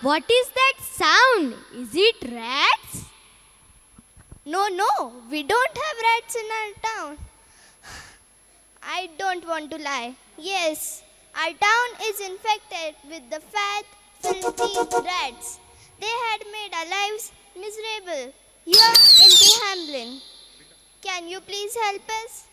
What is that sound? Is it rats? No, we don't have rats in our town. I don't want to lie. Yes, our town is infected with the fat, filthy rats. They had made our lives miserable here in the Hamlin. Can you please help us?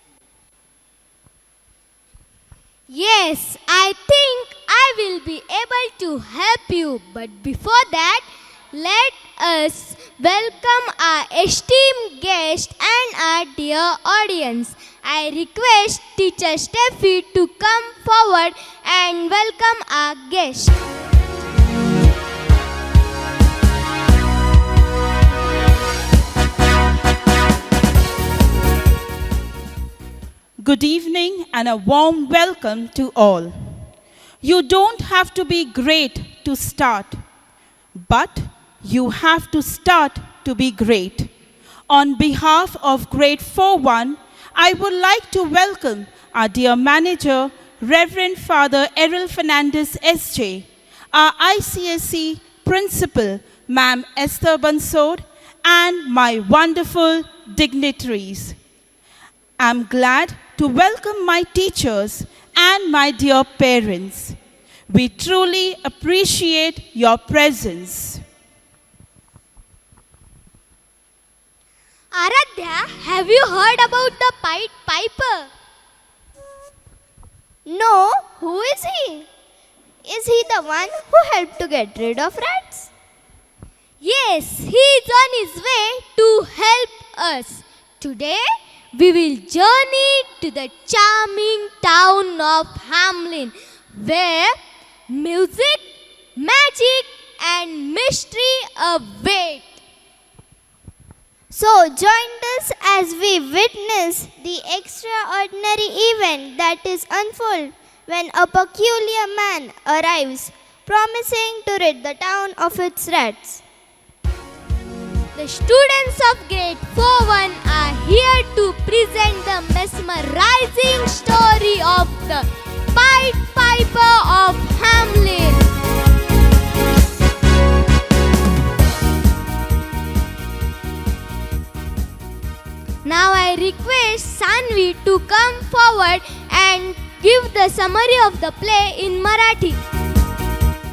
Yes, I think I will be able to help you. But before that, let us welcome our esteemed guest and our dear audience. I request Teacher Steffi to come forward and welcome our guest. Good evening and a warm welcome to all. You don't have to be great to start, but you have to start to be great. On behalf of Grade 4-1, I would like to welcome our dear manager, Reverend Father Errol Fernandez SJ, our ICSE principal, Ma'am Esther Bansod, and my wonderful dignitaries. I'm glad to welcome my teachers and my dear parents. We truly appreciate your presence. Aradhya, have you heard about the Pied Piper? No, who is he? Is he the one who helped to get rid of rats? Yes, he is on his way to help us. Today, we will journey to the charming town of Hamlin, where music, magic, and mystery await. So join us as we witness the extraordinary event that is unfold when a peculiar man arrives, promising to rid the town of its rats. The students of grade 4-1 are here to present the mesmerizing story of the Pied Piper of Hamlin. Now I request Sanvi to come forward and give the summary of the play in Marathi.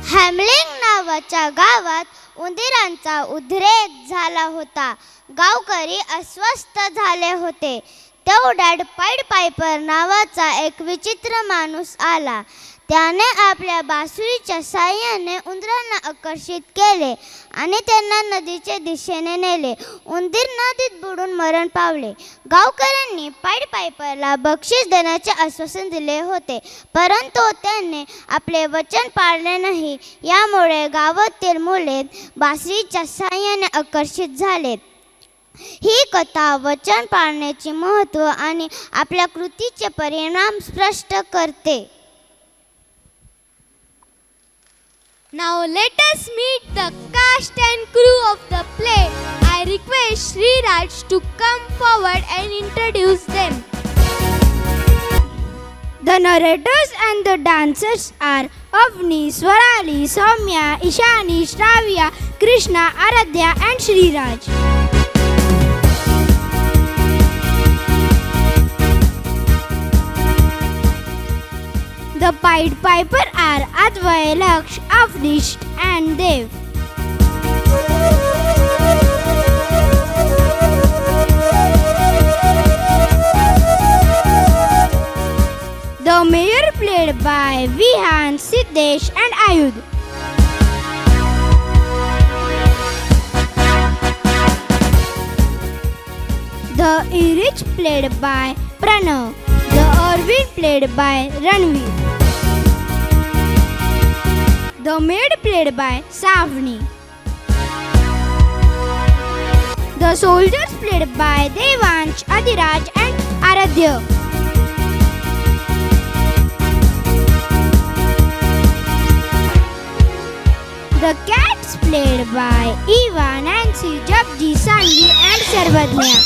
हॅमलिंग नावाच्या गावात उंदीरांचा उद्रेक झाला होता. गावकरी अस्वस्थ झाले होते. तेवढ्यात पाईड पायपर नावाचा एक विचित्र माणूस आला. त्याने आपल्या बासुरीच्या साहाय्याने उंदरांना आकर्षित केले आणि त्यांना नदीच्या दिशेने नेले. उंदीर नदीत बुडून मरण पावले. गावकऱ्यांनी पाईड पायपरला बक्षीस देण्याचे आश्वासन दिले होते, परंतु त्यांनी आपले वचन पाळले नाही. यामुळे गावातील मुले बासुरीच्या साहाय्याने आकर्षित झाले. ही कथा वचन पाळण्याचे महत्त्व आणि आपल्या कृतीचे परिणाम स्पष्ट करते. Now let us meet the cast and crew of the play. I request Sri Raj to come forward and introduce them. The narrators and the dancers are Avni, Swarali, Soumya, Ishani, Shravya, Krishna, Aradhya and Sri Raj. The Pied Piper are Advay, Laksh, Avnish and Dev. The mayor played by Vihan, Siddesh and Ayudh. The Irich played by Pranav. The Arvind played by Ranveer. The maid played by Savni. The soldiers played by Devansh, Adiraj and Aradhya. The cats played by Eva, Nancy, Jabji, Sanvi and Sarvadnya.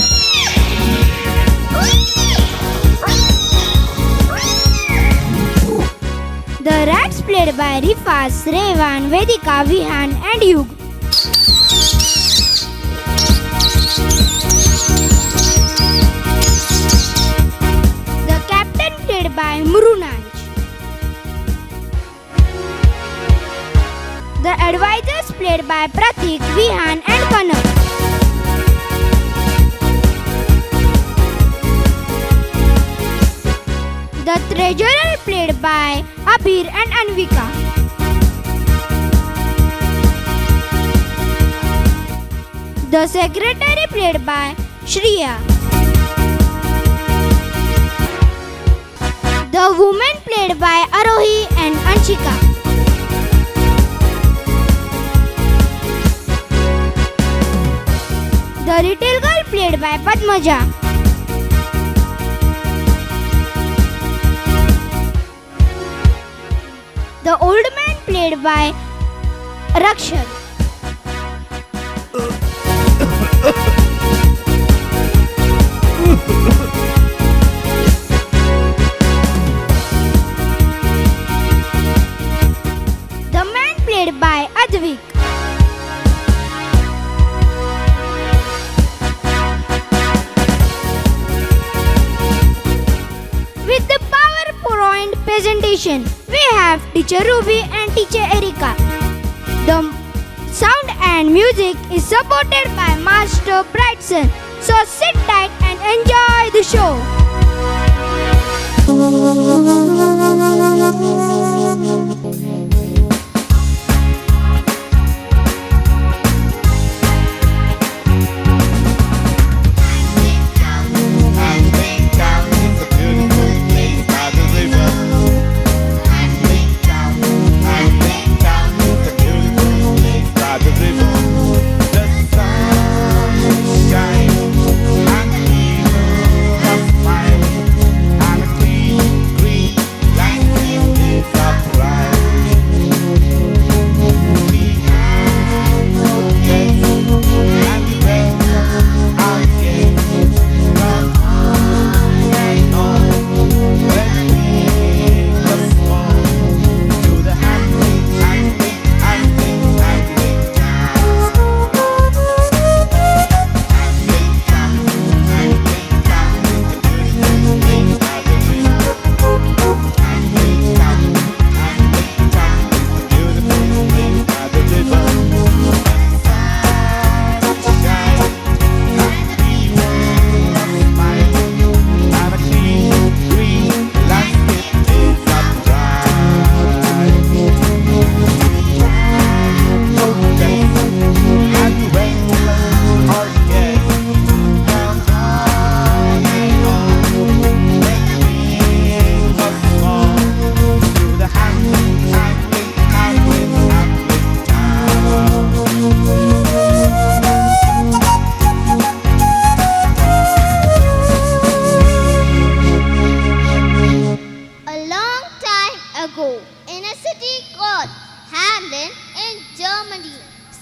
The rats played by Rifas, Revan, Vedika, Vihan and Yug. The captain played by Murunanj. The advisors played by Pratik, Vihan and Kanak. The treasurer played by Abir and Anvika. The secretary played by Shriya. The women played by Arohi and Anshika. The little girl played by Padmaja. The old man played by Rakshak. The man played by Advik. With the PowerPoint presentation, we have Teacher Ruby and Teacher Erika. The sound and music is supported by Master Brightson. So sit tight and enjoy the show.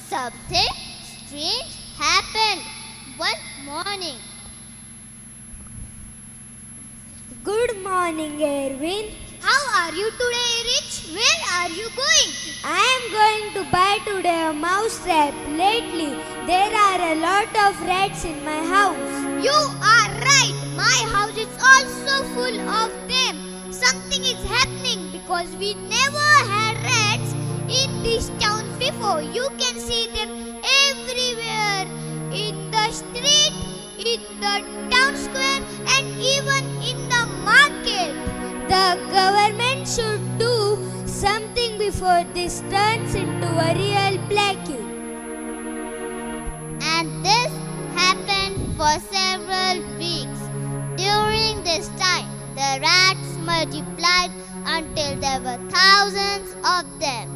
Something strange happened one morning. Good morning, Erwin. How are you today, Rich? Where are you going? I am going to buy today a mouse trap. Lately, there are a lot of rats in my house. You are right. My house is also full of them. Something is happening because we never had rats in this town before. You can see them everywhere, in the street, in the town square, and even in the market. The government should do something before this turns into a real plague. And this happened for several weeks. During this time, the rats multiplied until there were thousands of them.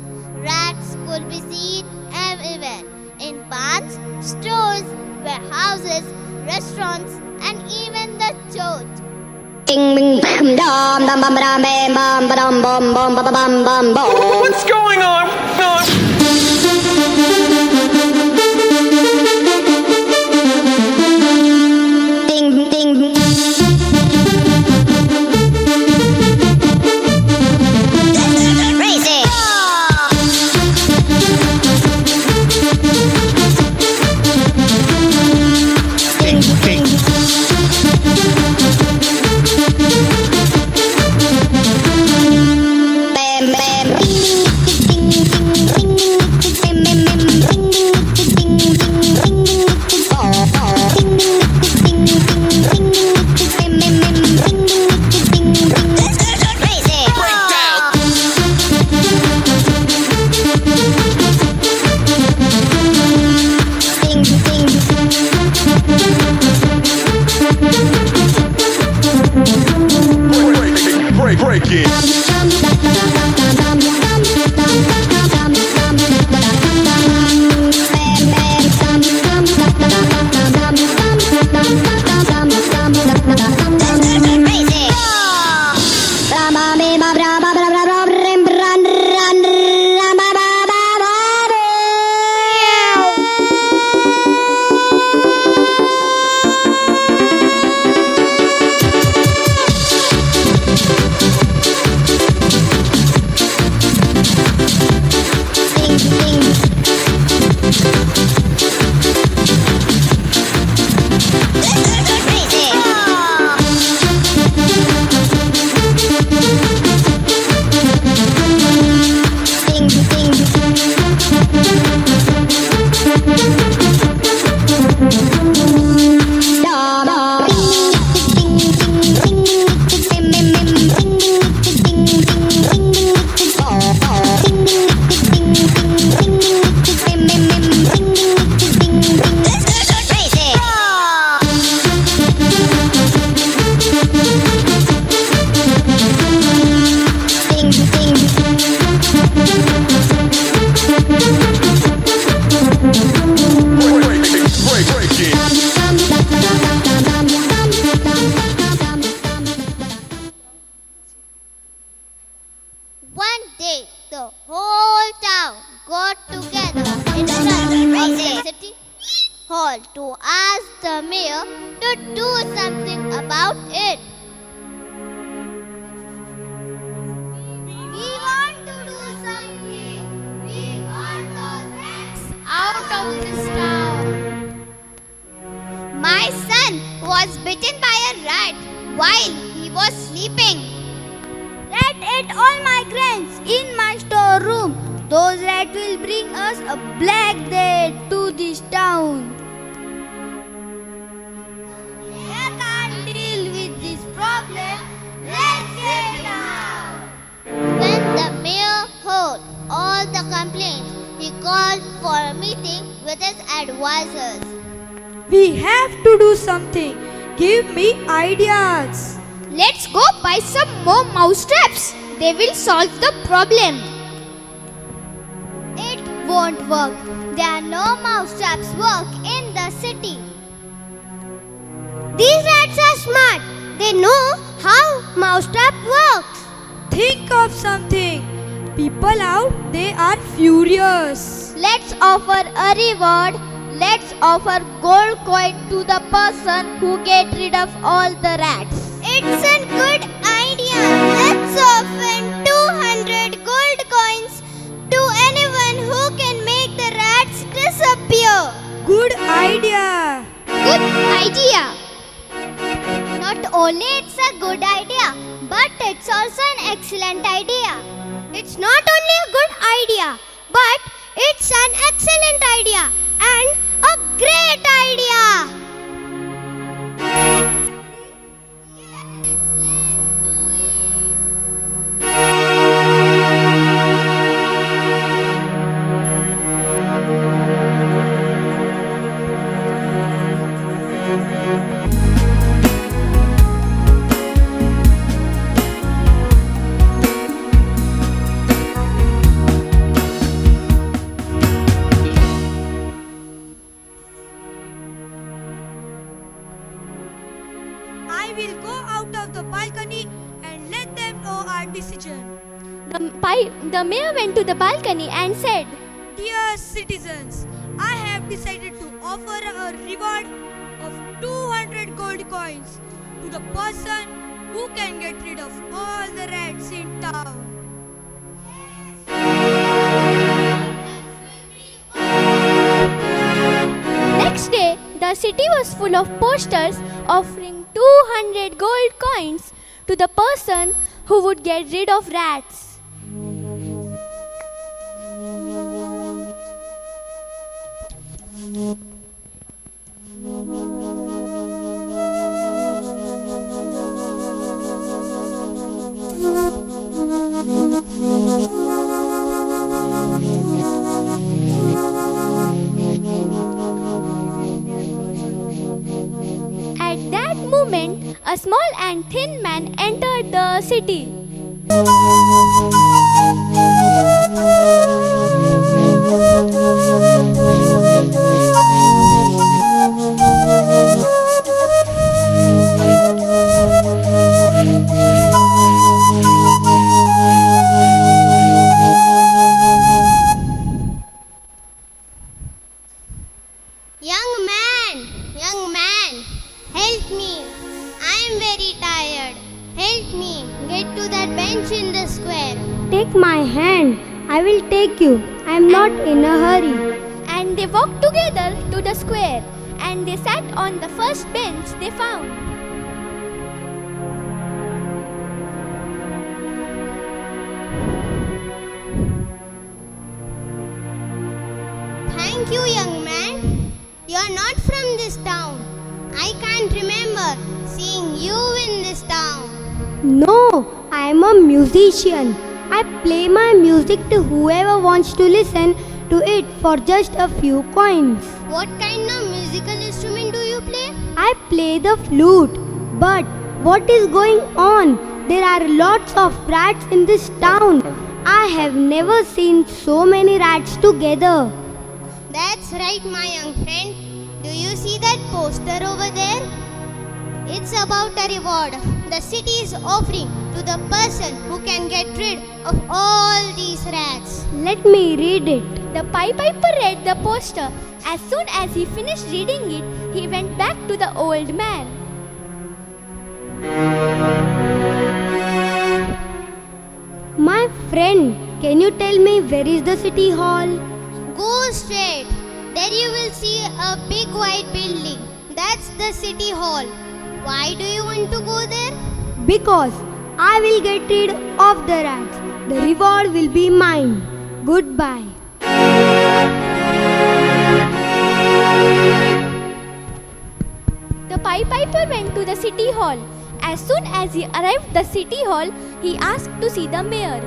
Rats could be seen everywhere, in barns, stores, warehouses, restaurants, and even the church. What's going on? Ding, ding. Racing. hall to ask the mayor to do something about it. We want to do something. We want those rats out of this town. My son was bitten by a rat while he was sleeping. Rat ate all my grains in my storeroom. Those rats will bring us a black death to this town. I can't deal with this problem. Let's get out. When the mayor heard all the complaints, he called for a meeting with his advisors. We have to do something. Give me ideas. Let's go buy some more mousetraps. They will solve the problem. It won't work. There are no mousetraps work in the city. These rats are smart. They know how mousetrap works. Think of something. People out there are furious. Let's offer a reward. Let's offer gold coin to the person who get rid of all the rats. It's a good idea. Let's offer 200 gold coins to anyone who can make the rats disappear. Good idea. Good idea. Not only it's a good idea, but it's also an excellent idea. It's not only a good idea, but it's an excellent idea and a great idea. I will go out of the balcony and let them know our decision. The mayor went to the balcony and said, Dear citizens, I have decided to offer a reward of 200 gold coins to the person who can get rid of all the rats in town. Next day, the city was full of posters offering 200 gold coins to the person who would get rid of rats. At that moment, a small and thin man entered the city. Young man, help me. I am very tired. Help me get to that bench in the square. Take my hand. I will take you. I am not in a hurry. And they walked together to the square and they sat on the first bench they found. Thank you, young man. You are not from this town. I can't remember seeing you in this town. No, I am a musician. I play my music to whoever wants to listen to it for just a few coins. What kind of musical instrument do you play? I play the flute. But what is going on? There are lots of rats in this town. I have never seen so many rats together. That's right, my young friend. Do you see that poster over there? It's about a reward the city is offering to the person who can get rid of all these rats. Let me read it. The Pied Piper read the poster, As soon as he finished reading it, he went back to the old man. My friend, can you tell me where is the city hall? Go straight. There you will see a big white building. That's the city hall. Why do you want to go there? Because I will get rid of the rats. The reward will be mine. Goodbye. The Pied Piper went to the city hall. As soon as he arrived at the city hall, he asked to see the mayor.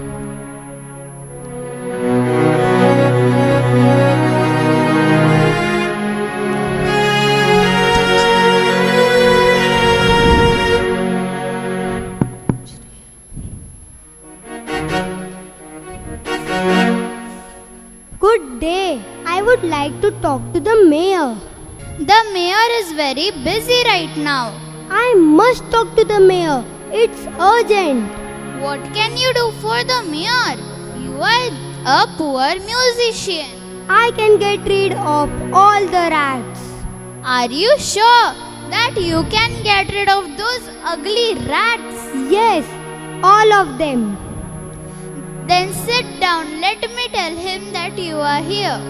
Good day. I would like to talk to the mayor. The mayor is very busy right now. I must talk to the mayor. It's urgent. What can you do for the mayor? You are a poor musician. I can get rid of all the rats. Are you sure that you can get rid of those ugly rats? Yes, all of them. Then sit down. Let me tell him that you are here.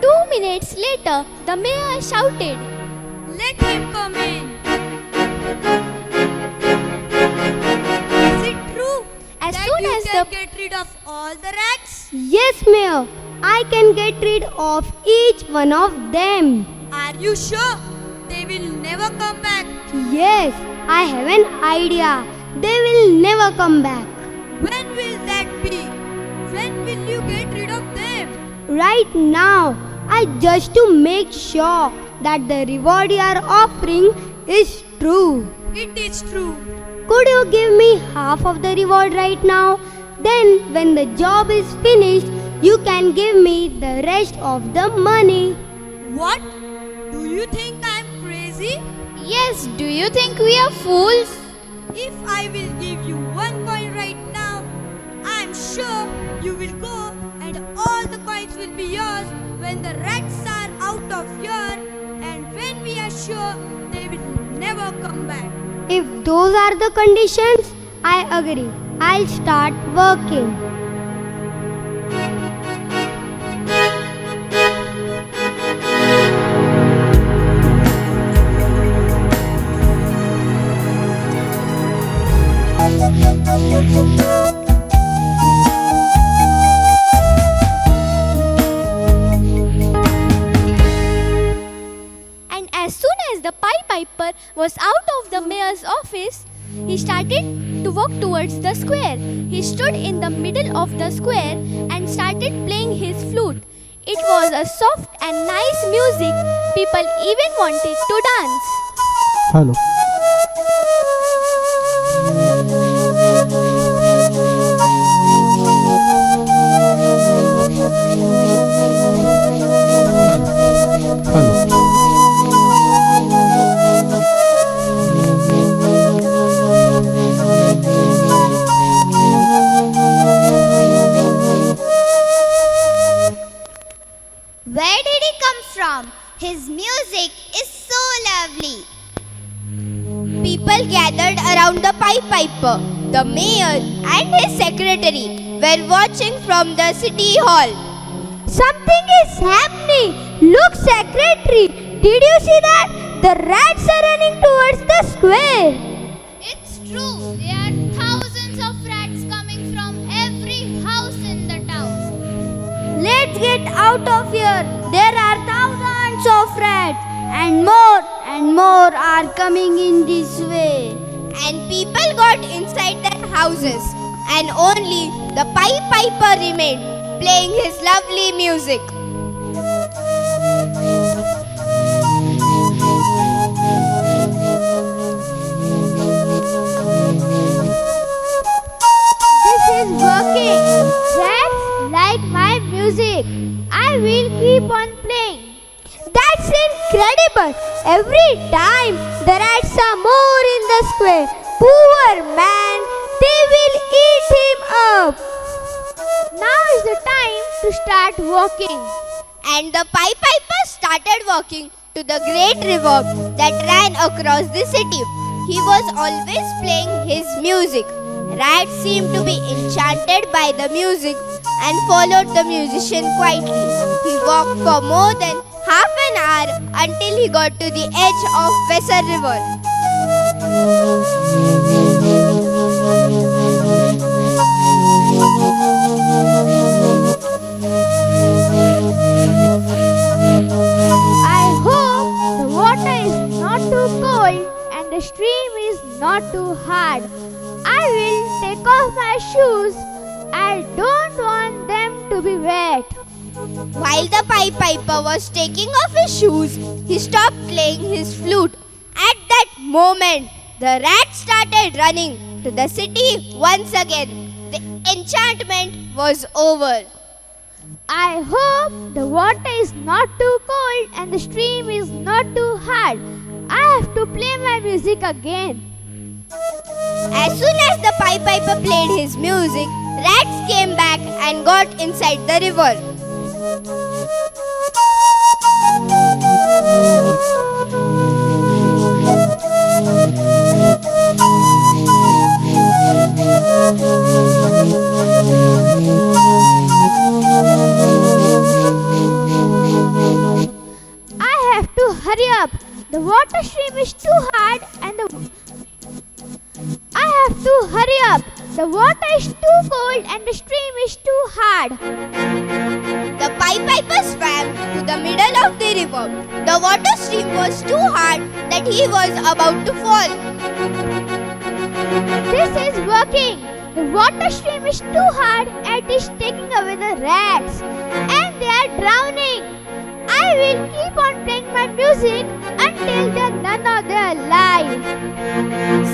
2 minutes later, the mayor shouted, Let him come in. Is it true As that soon you as can the get rid of all the rats? Yes, mayor. I can get rid of each one of them. Are you sure they will never come back? Yes, I have an idea. They will never come back. When will that be? When will you get rid of them? Right now, I just to make sure that the reward you are offering is true. It is true. Could you give me half of the reward right now? Then, when the job is finished, you can give me the rest of the money. What? Do you think I am crazy? Yes, do you think we are fools? If I will give you 1 coin right now, I am sure you will go and all the coins will be yours when the rats are out of here and when we are sure they will never come back. If those are the conditions, I agree. I'll start working. and as soon as the Pied Piper was out of the mayor's office, he started to walk towards the square. He stood in the middle of the square and started playing his flute. It was a soft and nice music. People even wanted to dance. Hello. Hello. Where did he come from? His music is so lovely. People gathered around the Pied Piper. The mayor and his secretary were watching from the city hall. Something is happening. Look, secretary. Did you see that? The rats are running towards the square. It's true. There are thousands of rats coming from every house in the town. Let's get out of here. There are thousands of rats, and more are coming in this way. And people got inside their houses, and only the Pied Piper remained, playing his lovely music. This is working. Rats like my music. I will keep on playing. That's incredible. Every time the rats are more in the square. Poor man, they will eat him up. Now is the time to start walking. And the Pied Piper started walking to the great river that ran across the city. He was always playing his music. Rats seemed to be enchanted by the music and followed the musician quietly. He walked for more than half an hour until he got to the edge of Weser River. I hope the water is not too cold and the stream is not too hard. I will take off my shoes. I don't want them to be wet. While the Pied Piper was taking off his shoes, he stopped playing his flute. At that moment, the rat started running to the city once again. The enchantment was over. I hope the water is not too cold and the stream is not too hard. I have to play my music again. As soon as the Pied Piper played his music, rats came back and got inside the river. I have to hurry up. The water stream is too hard and I have to hurry up. The water is too cold and the stream is too hard. The Pied Piper swam to the middle of the river. The water stream was too hard that he was about to fall. This is working. The water stream is too hard and it is taking away the rats. And they are drowning. I will keep on playing my music until none of them are alive.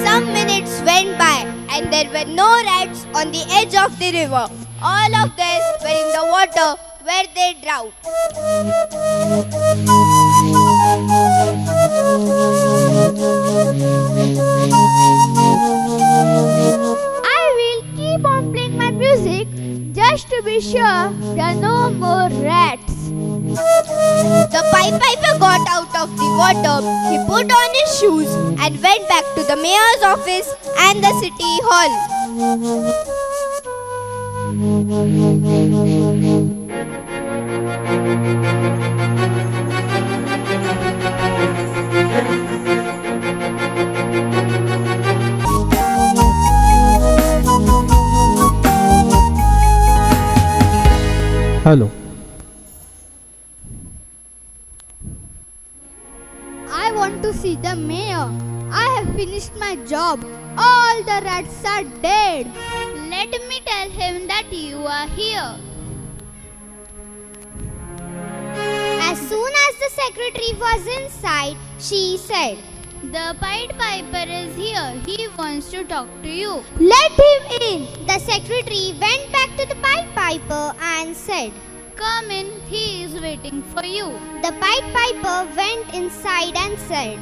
Some minutes went by and there were no rats on the edge of the river. All of them were in the water where they drowned. I will keep on playing my music just to be sure there are no more rats. The Pied Piper got out of the water. He put on his shoes and went back to the mayor's office and the city hall. Hello. I want to see the mayor. I have finished my job. All the rats are dead. Let me tell him that you are here. As soon as the secretary was inside, she said, The Pied Piper is here. He wants to talk to you. Let him in. The secretary went back to the Pied Piper and said, Come in, he is waiting for you. The Pied Piper went inside and said,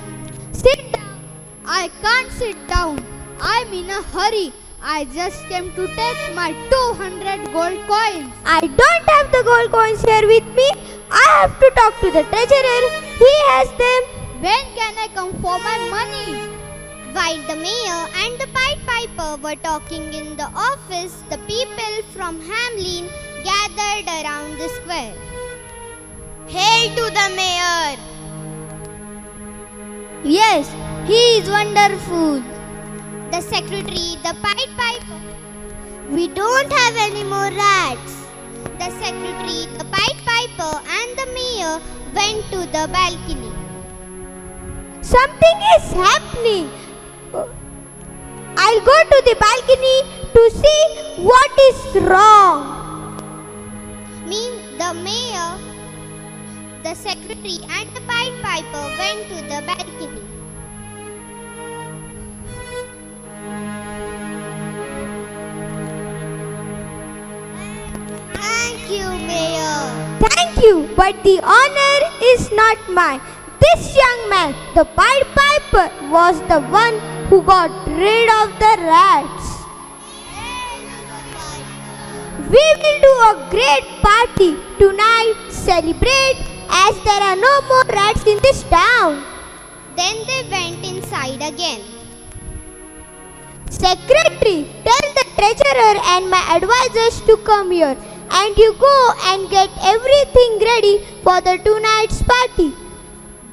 Sit down. I can't sit down. I'm in a hurry. I just came to take my 200 gold coins. I don't have the gold coins here with me. I have to talk to the treasurer. He has them. When can I come for my money? While the mayor and the Pied Piper were talking in the office, the people from Hamlin gathered around the square. Hail to the mayor! Yes, he is wonderful. The secretary, the Pied Piper. We don't have any more rats. The secretary, the Pied Piper and the mayor went to the balcony. Something is happening. I'll go to the balcony to see what is wrong. The mayor, the secretary and the Pied Piper went to the balcony. Thank you, mayor. Thank you, but the honor is not mine. This young man, the Pied Piper, was the one who got rid of the rats. We will do a great party tonight, celebrate as there are no more rats in this town. Then they went inside again. Secretary, tell the treasurer and my advisors to come here and you go and get everything ready for the tonight's party.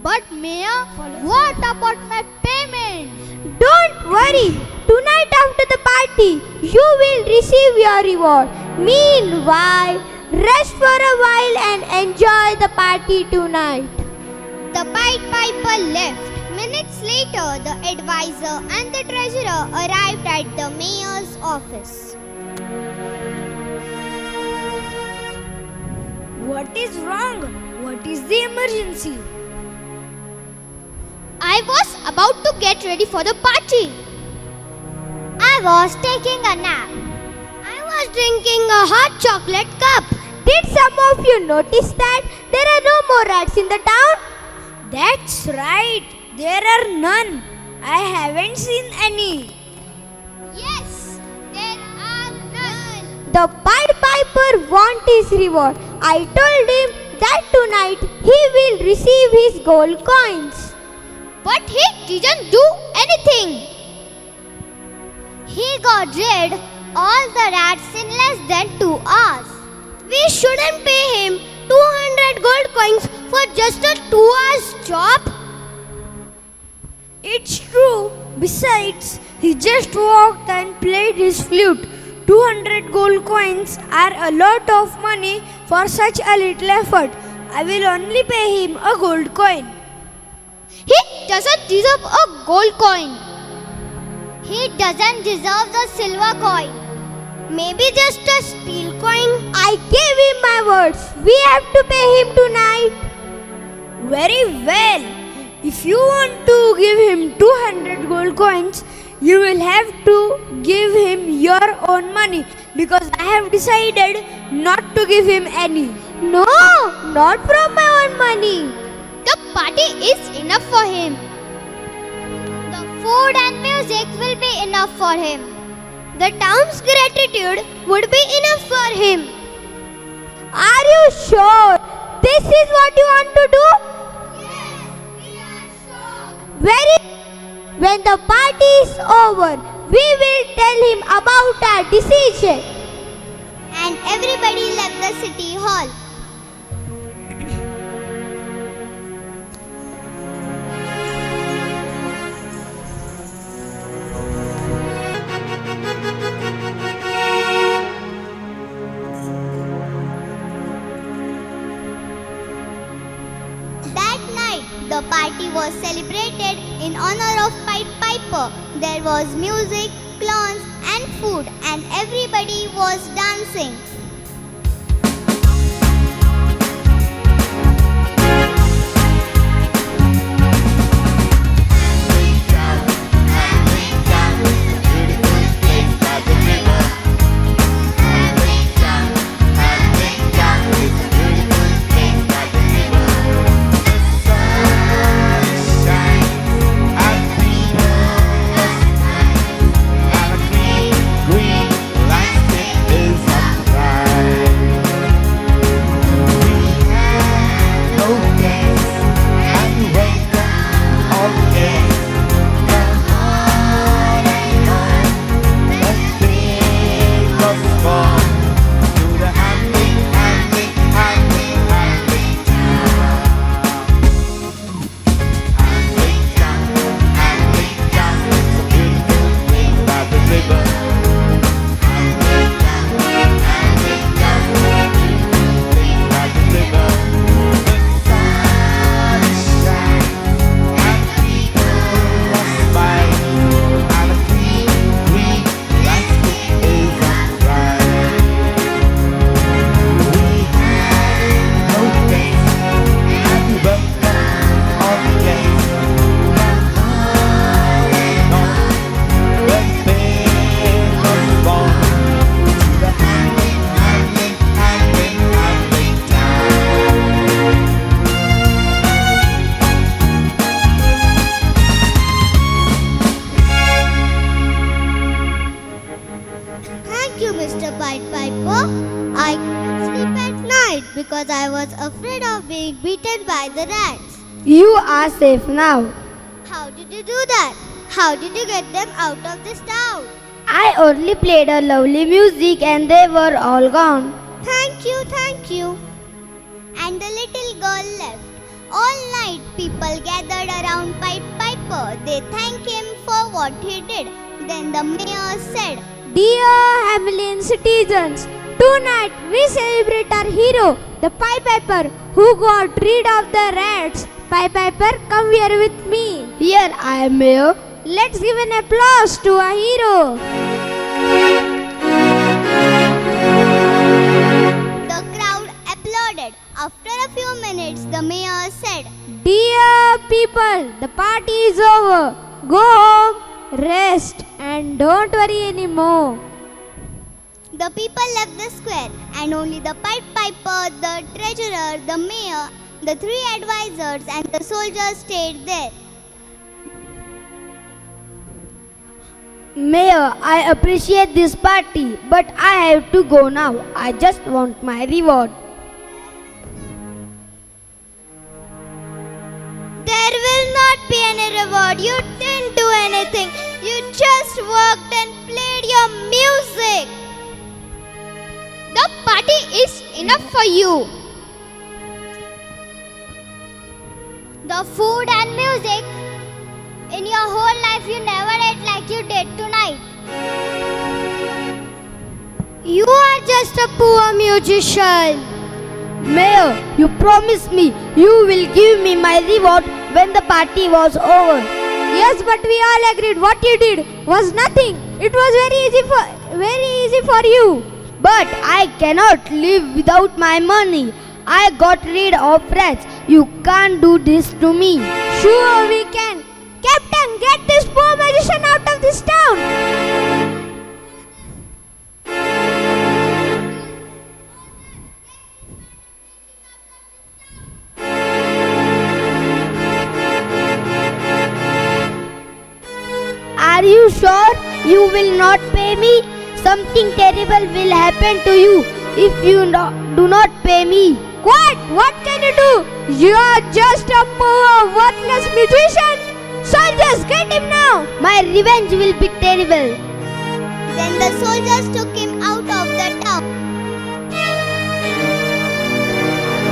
But Mayor, what about my payment? Don't worry, tonight after the party, you will receive your reward. Meanwhile, rest for a while and enjoy the party tonight. The Pied Piper left. Minutes later, the advisor and the treasurer arrived at the mayor's office. What is wrong? What is the emergency? I was about to get ready for the party. I was taking a nap. I was drinking a hot chocolate cup. Did some of you notice that there are no more rats in the town? That's right. There are none. I haven't seen any. Yes, there are none. The Pied Piper wants his reward. I told him that tonight he will receive his gold coins. But he didn't do anything. He got rid all the rats in less than 2 hours. We shouldn't pay him 200 gold coins for just a 2 hours job. It's true. Besides, he just walked and played his flute. 200 gold coins are a lot of money for such a little effort. I will only pay him a gold coin. He doesn't deserve a gold coin. He doesn't deserve the silver coin. Maybe just a steel coin. I gave him my words. We have to pay him tonight. Very well. If you want to give him 200 gold coins, you will have to give him your own money because I have decided not to give him any. No, not from my own money. The party is enough for him. The food and music will be enough for him. The town's gratitude would be enough for him. Are you sure this is what you want to do? Yes, we are sure. When the party is over, we will tell him about our decision. And everybody left the city hall. That night, the party was celebrated in honor of Pied Piper. There was music, clowns, and food, and everybody was dancing. Green light is a because I was afraid of being beaten by the rats. You are safe now. How did you do that? How did you get them out of this town? I only played a lovely music and they were all gone. Thank you, thank you. And the little girl left. All night people gathered around Pied Piper. They thanked him for what he did. Then the mayor said, Dear Hamlin citizens, tonight we celebrate our hero, the Pied Piper, who got rid of the rats. Pied Piper, come here with me. Here I am, Mayor. Let's give an applause to our hero. The crowd applauded. After a few minutes, the mayor said, Dear people, the party is over. Go home, rest, and don't worry anymore. The people left the square, and only the Pied Piper, the treasurer, the mayor, the 3 advisors, and the soldiers stayed there. Mayor, I appreciate this party, but I have to go now. I just want my reward. There will not be any reward. You didn't do anything. You just worked and played your music. The party is enough for you. The food and music. In your whole life, you never ate like you did tonight. You are just a poor musician. Mayor, you promised me you will give me my reward when the party was over. Yes, but we all agreed what you did was nothing. It was very easy for you. But I cannot live without my money. I got rid of rats. You can't do this to me. Sure we can. Captain, get this poor magician out of this town. Are you sure you will not pay me? Something terrible will happen to you if you do not pay me. What can you do? You are just a poor, worthless musician. Soldiers, get him now. My revenge will be terrible. Then the soldiers took him out of the town.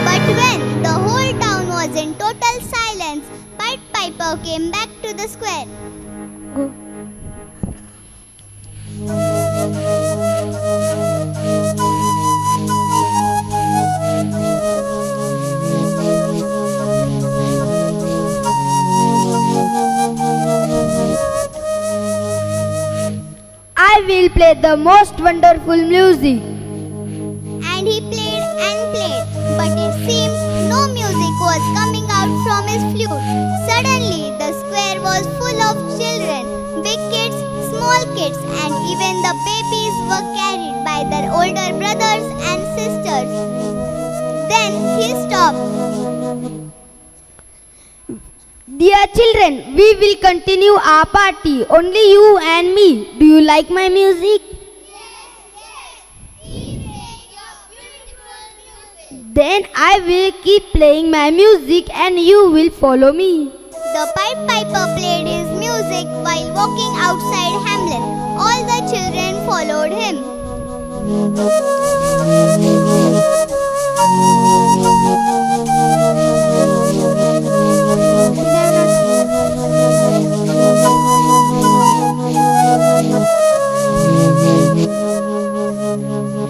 But when the whole town was in total silence, Pied Piper came back to the square. I will play the most wonderful music. And he played and played, but it seemed no music was coming out from his flute. Suddenly, the square was full of children, big kids, small kids, and even the babies were carried by their older brothers and sisters. Then he stopped. Dear children, we will continue our party. Only you and me. Do you like my music? Then I will keep playing my music and you will follow me. The Pied Piper played his music while walking outside Hamlin. All the children followed him.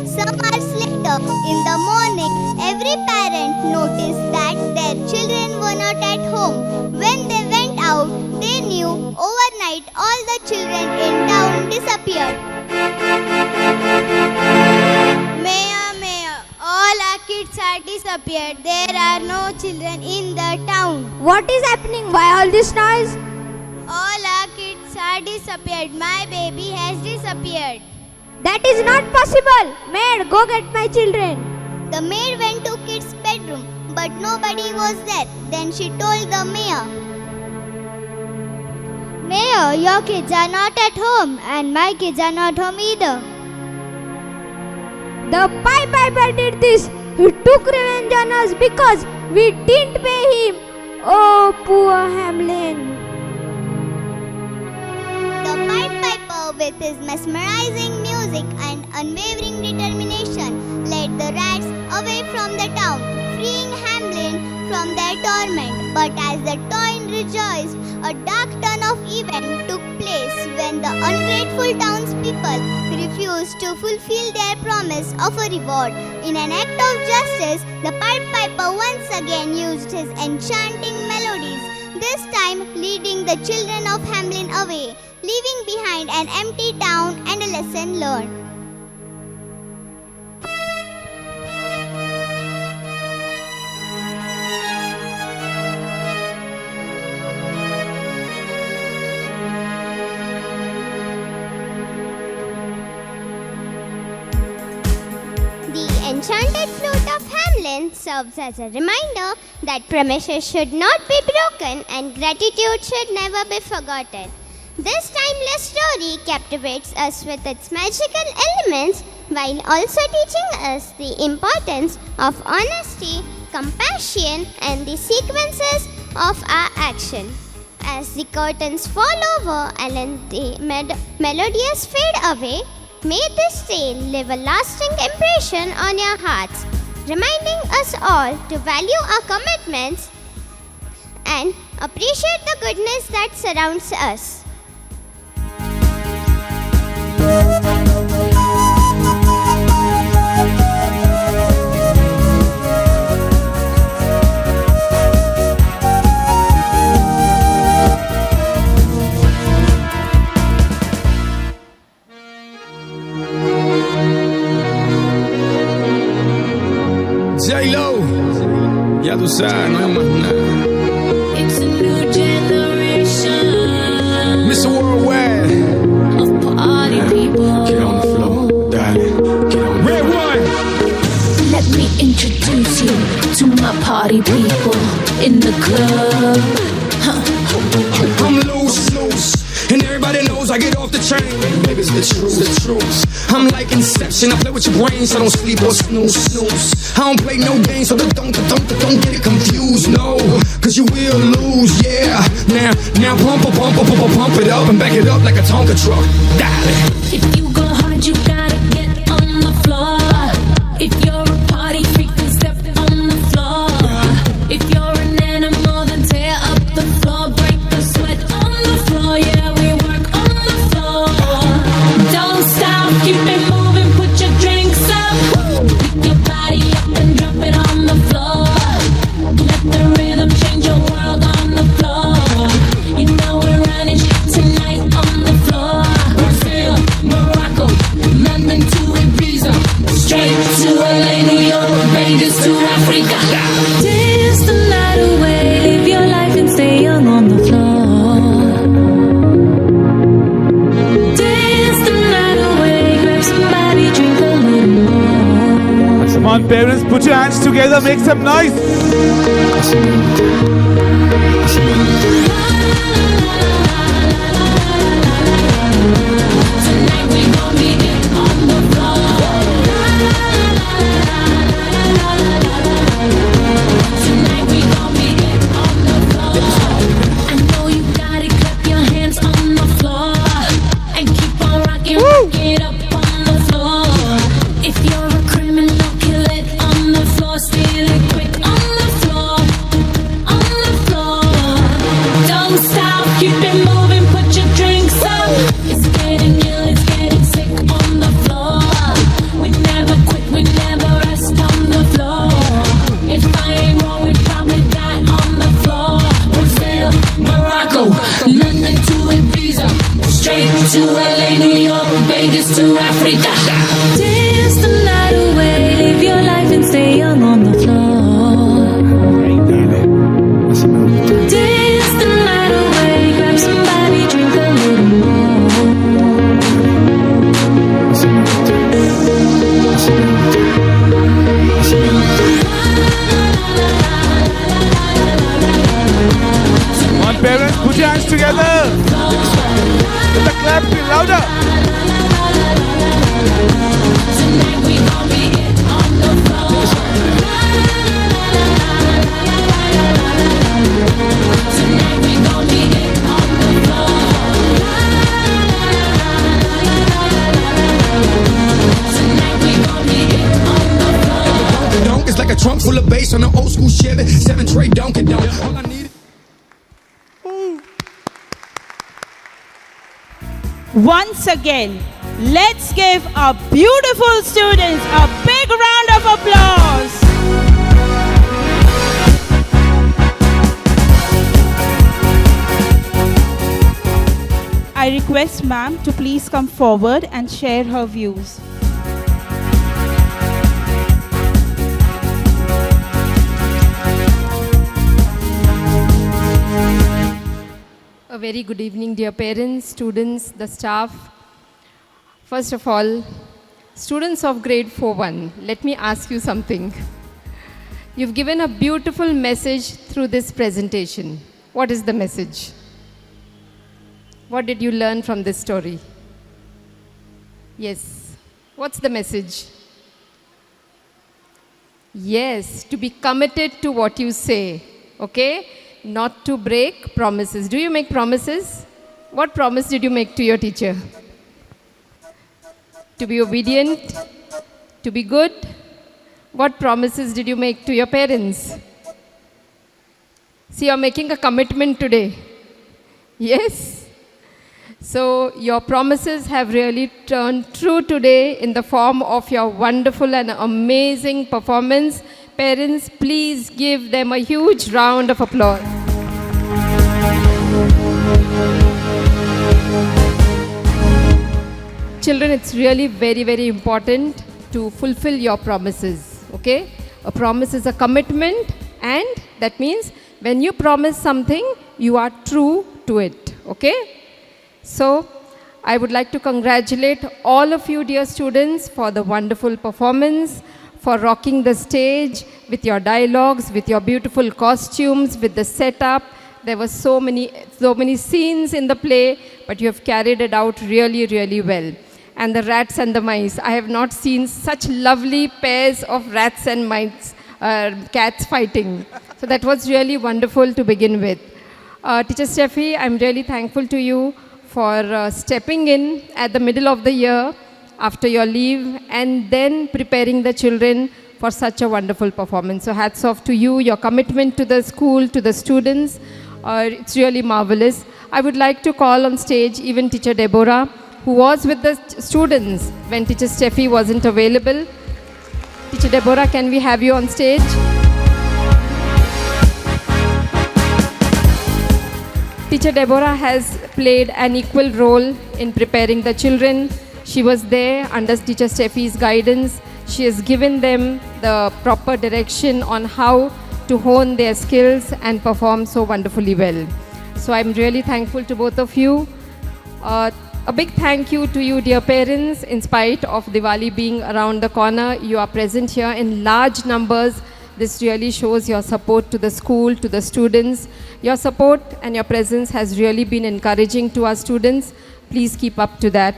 Some hours later, in the morning, every parent noticed that their children were not at home. When they went out, they knew overnight all the children in town disappeared. Mayor, all our kids are disappeared. There are no children in the town. What is happening? Why all this noise? All our kids are disappeared. My baby has disappeared. That is not possible. Maid, go get my children. The maid went to kids' bedroom, but nobody was there. Then she told the mayor, Mayor, your kids are not at home, and my kids are not home either. The Pied Piper did this. He took revenge on us because we didn't pay him. Oh, poor Hamlin. The Pied Piper, with his mesmerizing music and unwavering determination, led the rats away from the town, freeing Hamlin from their torment. But as the town rejoiced, a dark turn of events took place when the ungrateful townspeople refused to fulfill their promise of a reward. In an act of justice, the Pied Piper once again used his enchanting melodies, this time leading the children of Hamlin away, leaving behind an empty town and a lesson learned. The enchanted flute of Hamlin serves as a reminder that promises should not be broken and gratitude should never be forgotten. This timeless story captivates us with its magical elements while also teaching us the importance of honesty, compassion, and the sequences of our action. As the curtains fall over and the melodious fade away, may this tale leave a lasting impression on your hearts, reminding us all to value our commitments and appreciate the goodness that surrounds us. J-Lo, ya tú sabes, no hay más nada. It's a new generation Mr. Worldwide, of party people. get on the floor, darling, get on the Red one! Let me introduce you to my party people in the club. I'm loose, and everybody knows I get off the train. Baby, it's the truth. I'm like Inception, I play with your brain, so don't sleep or snooze. I don't play no games, so don't get it confused, no. Cause you will lose, yeah. Now pump it up and back it up like a Tonka truck. Darling. If you go hard, you gotta get on the floor. If you're a party freak, then step on the floor. If you're an animal, then tear up the floor. Break the sweat on the floor, yeah, we work on the floor. Don't stop, keep it moving, put your drinks up. Pick your body up and drop it on the floor. Let the rhythm change your world on the floor. You know we're running tonight on the floor. Brazil, Morocco, London to Ibiza, Straight to LA, New York, Vegas to Africa. Dance the night away, live your life and stay young on the floor. Dance the night away, grab somebody, drink a little more. Come on, parents, put your hands together, make some noise. Tonight we gon' be it on the floor. Tonight we gon' be it on the floor. I know you gotta clap your hands on the floor and keep on rocking, rock it up on the floor. If you're a criminal, kill it on the floor, steal it quick on the floor, on the floor. Don't stop, keep it moving, put your drinks up. It's getting ill, it's getting sick on the floor. We never quit, we never rest on the floor. If I ain't wrong, we probably die on the floor. Brazil, Morocco, London to Ibiza, straight to LA, New York, Vegas to Africa. Dance the night away, live your life and stay young on the floor. Dance the night away, grab somebody, drink a little more. Come on, parents, put your hands together. Let the clap be louder. Tonight we gon' be it on the floor. bass on the old school Chevy, 7 tray Donkey Donk. All I need. Once again, let's give our beautiful students a big round of applause. I request ma'am to please come forward and share her views. A very good evening, dear parents, students, the staff. First of all, students of grade 4-1, let me ask you something. You've given a beautiful message through this presentation. What is the message? What did you learn from this story? Yes. What's the message? Yes, to be committed to what you say, okay? Not to break promises. Do you make promises? What promise did you make to your teacher? To be obedient? To be good? What promises did you make to your parents? See, you're making a commitment today. Yes? So your promises have really turned true today in the form of your wonderful and amazing performance. Parents, please give them a huge round of applause. Children, it's really very, very important to fulfill your promises, okay? A promise is a commitment, and that means when you promise something, you are true to it, okay? So, I would like to congratulate all of you, dear students, for the wonderful performance, for rocking the stage with your dialogues, with your beautiful costumes, with the setup. There were so many scenes in the play, but you have carried it out really, really well. And the rats and the mice. I have not seen such lovely pairs of rats and mice, cats fighting. So that was really wonderful to begin with. Teacher Steffi, I'm really thankful to you for stepping in at the middle of the year after your leave and then preparing the children for such a wonderful performance. So hats off to you, your commitment to the school, to the students. It's really marvelous. I would like to call on stage even Teacher Deborah, who was with the students when Teacher Steffi wasn't available. Teacher Deborah, can we have you on stage? Teacher Deborah has played an equal role in preparing the children. She was there under Teacher Steffi's guidance. She has given them the proper direction on how to hone their skills and perform so wonderfully well. So I'm really thankful to both of you. A big thank you to you, dear parents. In spite of Diwali being around the corner, you are present here in large numbers. This really shows your support to the school, to the students. Your support and your presence has really been encouraging to our students. Please keep up to that.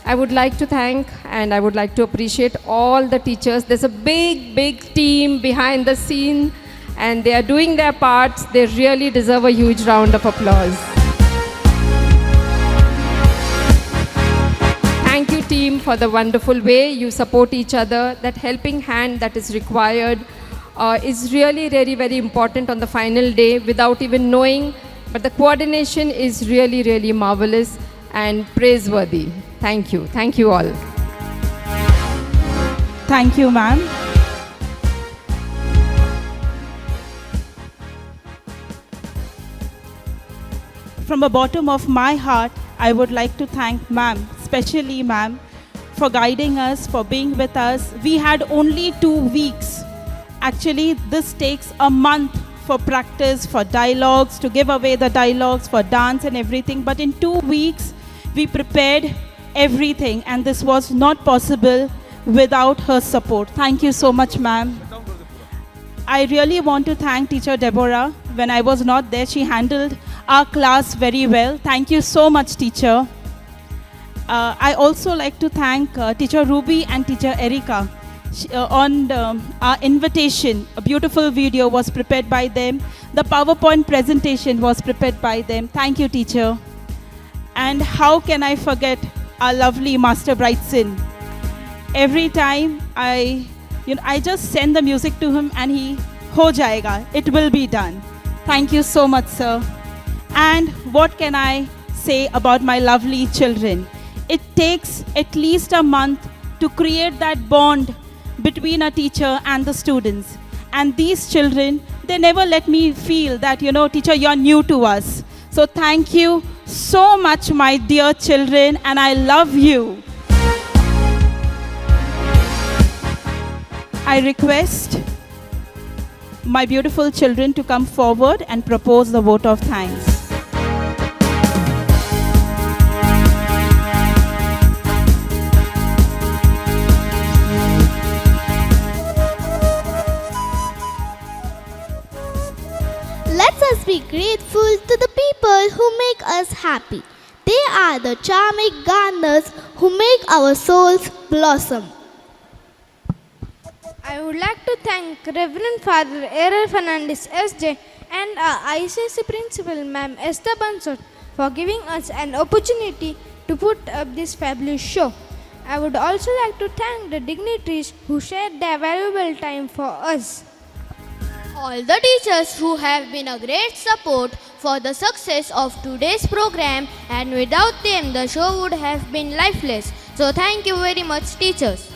I would like to thank and I would like to appreciate all the teachers. There's a big, big team behind the scene and they are doing their parts. They really deserve a huge round of applause. Thank you, team, for the wonderful way you support each other. That helping hand that is required is really, really very important on the final day without even knowing. But the coordination is really, really marvelous and praiseworthy. Thank you. Thank you all. Thank you, ma'am. From the bottom of my heart, I would like to thank ma'am, especially ma'am, for guiding us, for being with us. We had only 2 weeks. Actually, this takes a month for practice, for dialogues, to give away the dialogues, for dance and everything. But in 2 weeks, we prepared everything, and this was not possible without her support. Thank you so much, ma'am. I really want to thank Teacher Deborah. When I was not there, she handled our class very well. Thank you so much, teacher. I also like to thank Teacher Ruby and Teacher Erika. On our invitation, a beautiful video was prepared by them. The PowerPoint presentation was prepared by them. Thank you, teacher. And how can I forget our lovely Master Brightson? Every time I just send the music to him and he हो जाएगा. It will be done. Thank you so much, sir. And what can I say about my lovely children? It takes at least a month to create that bond between a teacher and the students. And these children, they never let me feel that, teacher, you're new to us. So thank you so much, my dear children, and I love you. I request my beautiful children to come forward and propose the vote of thanks. Let us be grateful to the people who make us happy. They are the charming gardeners who make our souls blossom. I would like to thank Reverend Father Errol Fernandez SJ and our ICSC Principal Ma'am Esther Bansot for giving us an opportunity to put up this fabulous show. I would also like to thank the dignitaries who shared their valuable time for us. All the teachers who have been a great support for the success of today's program, and without them the show would have been lifeless. So thank you very much, teachers.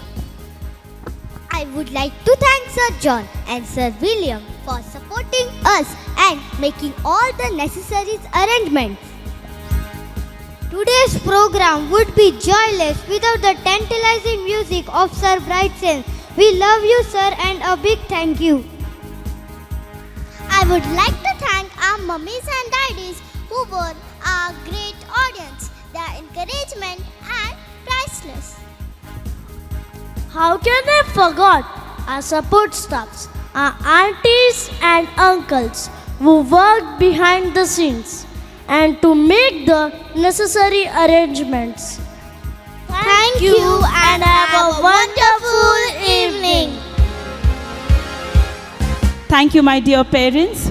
I would like to thank Sir John and Sir William for supporting us and making all the necessary arrangements. Today's program would be joyless without the tantalizing music of Sir Brightsen. We love you, sir, and a big thank you. I would like to thank our mummies and daddies who were our great audience. Their encouragement and priceless. How can I forget our support staffs, our aunties and uncles who worked behind the scenes and to make the necessary arrangements. Thank you and have a wonderful evening. Thank you, my dear parents.